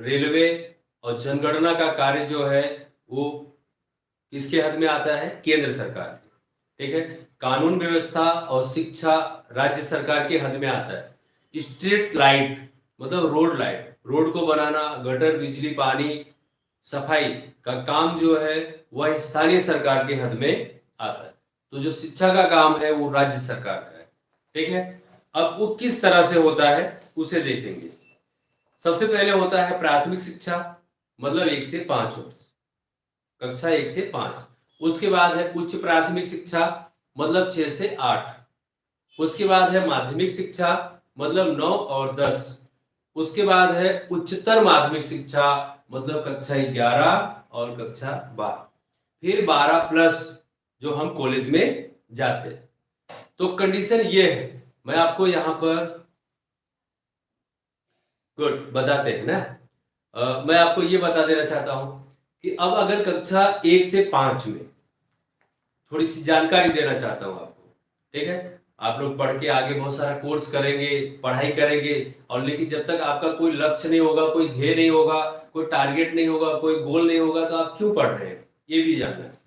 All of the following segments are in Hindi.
रेलवे और जनगणना का कार्य जो है वो किसके हद में आता है? केंद्र सरकार के। ठीक है। कानून व्यवस्था और शिक्षा राज्य सरकार के हद में आता है। स्ट्रीट लाइट मतलब रोड लाइट, रोड को बनाना, गटर, बिजली, पानी, सफाई का काम जो है वह स्थानीय सरकार के हद में आता है। तो जो शिक्षा का काम है वो राज्य सरकार का है। ठीक है। अब वो किस तरह से होता है उसे देखेंगे। सबसे पहले होता है प्राथमिक शिक्षा, मतलब 1 से 5 वर्ष, कक्षा 1 से 5। उसके बाद है उच्च प्राथमिक शिक्षा, मतलब 6 से 8। उसके बाद है माध्यमिक शिक्षा, मतलब 9 और 10। उसके बाद है उच्चतर माध्यमिक शिक्षा, मतलब कक्षा 11 और कक्षा 12। फिर 12 प्लस जो हम कॉलेज में जाते हैं। तो कंडीशन ये है, मैं आपको यहां पर गुड बताते हैं ना। मैं आपको ये बता देना चाहता हूं कि अब अगर कक्षा 1 से 5 में थोड़ी सी जानकारी देना चाहता हूं आपको। ठीक है। आप लोग पढ़ के आगे बहुत सारा कोर्स करेंगे, पढ़ाई करेंगे, और लेकिन जब तक आपका कोई लक्ष्य नहीं होगा, कोई ध्येय नहीं होगा, कोई टारगेट नहीं होगा, कोई गोल नहीं होगा, तो आप क्यों पढ़ रहे हैं ये भी जानना है।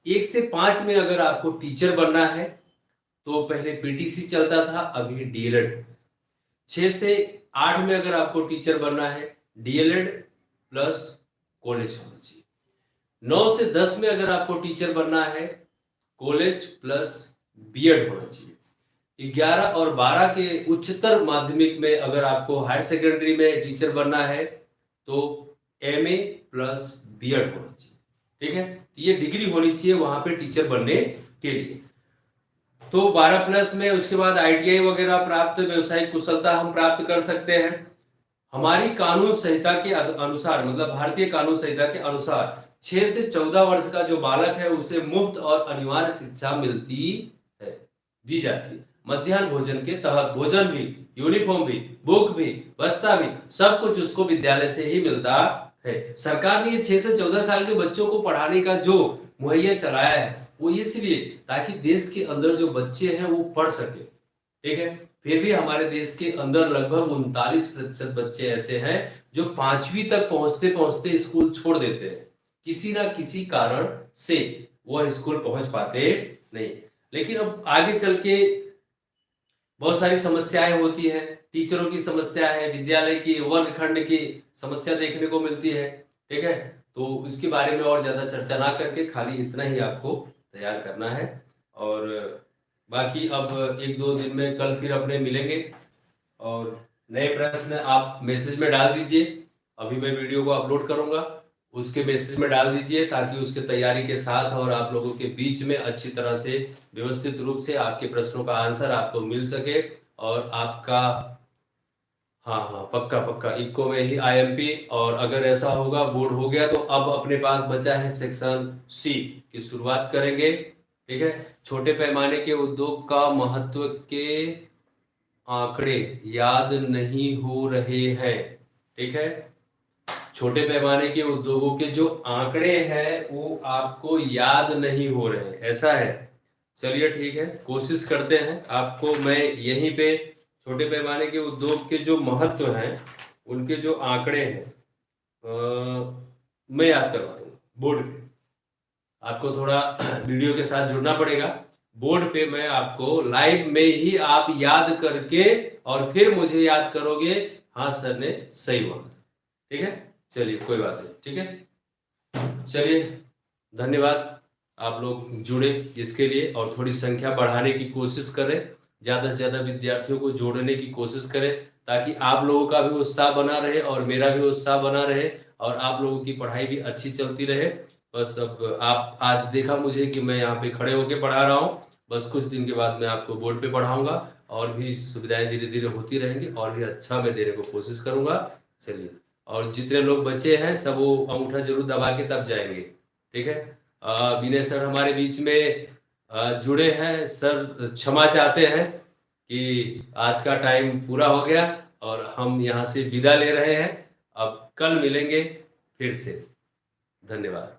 1 से 5 में अगर आपको टीचर बनना है तो पहले पीटीसी चलता था, अभी डीएलएड। 6 से 8 में अगर आपको टीचर बनना है, डीएलएड प्लस कॉलेज होना चाहिए। 9 से 10 में अगर आपको टीचर बनना है, कॉलेज प्लस बीएड होना चाहिए। 11 और 12 के उच्चतर माध्यमिक में अगर आपको हायर सेकेंडरी में टीचर बनना है तो एमए प्लस बीएड होना चाहिए। ठीक है। ये डिग्री होनी चाहिए वहां पे टीचर बनने के लिए। तो 12 प्लस में उसके बाद आईटीआई वगैरह प्राप्त, व्यवसायिक कुशलता हम प्राप्त कर सकते हैं। हमारी कानून संहिता के अनुसार, मतलब भारतीय कानून संहिता के अनुसार 6 से 14 वर्ष का जो बालक है उसे मुफ्त और अनिवार्य शिक्षा मिलती है, दी जाती है। मध्याह्न भोजन के तहत भोजन भी, यूनिफॉर्म भी, बुक भी, बस्ता भी, सब कुछ उसको विद्यालय से ही मिलता है। सरकार ने ये 6 से 14 साल के बच्चों को पढ़ाने का जो मुहैया चलाया है वो इसलिए ताकि देश के अंदर जो बच्चे हैं वो पढ़ सके। ठीक है। फिर भी हमारे देश के अंदर लगभग 39% बच्चे ऐसे हैं जो 5वीं तक पहुंचते पहुंचते स्कूल छोड़ देते हैं, किसी ना किसी कारण से वह स्कूल पहुंच पाते नहीं। लेकिन अब आगे चल के बहुत सारी समस्याएं होती हैं, टीचरों की समस्या है, विद्यालय की वर्गखंड की समस्या देखने को मिलती है। ठीक है। तो इसके बारे में और ज्यादा चर्चा ना करके खाली इतना ही आपको तैयार करना है। और बाकी अब 1-2 दिन में कल फिर अपने मिलेंगे और नए प्रश्न आप मैसेज में डाल दीजिए। अभी मैं वीडियो को अपलोड करूंगा, उसके मैसेज में डाल दीजिए ताकि उसके तैयारी के साथ और आप लोगों के बीच में अच्छी तरह से व्यवस्थित रूप से आपके प्रश्नों का आंसर आपको मिल सके। और आपका, हाँ हाँ, पक्का पक्का इको में ही आईएमपी। और अगर ऐसा होगा, बोर्ड हो गया, तो अब अपने पास बचा है सेक्शन सी की शुरुआत करेंगे। ठीक है। छोटे पैमाने के उद्योग का महत्व के आंकड़े याद नहीं हो रहे हैं। ठीक है। छोटे पैमाने के उद्योगों के जो आंकड़े हैं वो आपको याद नहीं हो रहे हैं, ऐसा है। चलिए ठीक है, कोशिश करते हैं आपको मैं यहीं पे छोटे पैमाने के उद्योग के जो महत्व हैं उनके जो आंकड़े हैं मैं याद करवा दूंगा बोर्ड पे। आपको थोड़ा वीडियो के साथ जुड़ना पड़ेगा। बोर्ड पे मैं आपको लाइव में ही आप याद करके और फिर मुझे याद करोगे, हाँ सर ने सही बोला। ठीक है। चलिए कोई बात नहीं। ठीक है। चलिए धन्यवाद। आप लोग जुड़े इसके लिए और थोड़ी संख्या बढ़ाने की कोशिश करें, ज़्यादा से ज़्यादा विद्यार्थियों को जोड़ने की कोशिश करें ताकि आप लोगों का भी उत्साह बना रहे और मेरा भी उत्साह बना रहे और आप लोगों की पढ़ाई भी अच्छी चलती रहे। बस अब आप आज देखा मुझे कि मैं यहाँ पे खड़े होके पढ़ा रहा हूँ, बस कुछ दिन के बाद मैं आपको बोर्ड पे पढ़ाऊँगा और भी सुविधाएं धीरे धीरे होती रहेंगी और भी अच्छा मैं देने को कोशिश करूँगा। चलिए, और जितने लोग बचे हैं सब वो अंगूठा जरूर दबा के तब जाएंगे। ठीक है। विनय सर हमारे बीच में जुड़े हैं। सर क्षमा चाहते हैं कि आज का टाइम पूरा हो गया और हम यहाँ से विदा ले रहे हैं। अब कल मिलेंगे फिर से। धन्यवाद।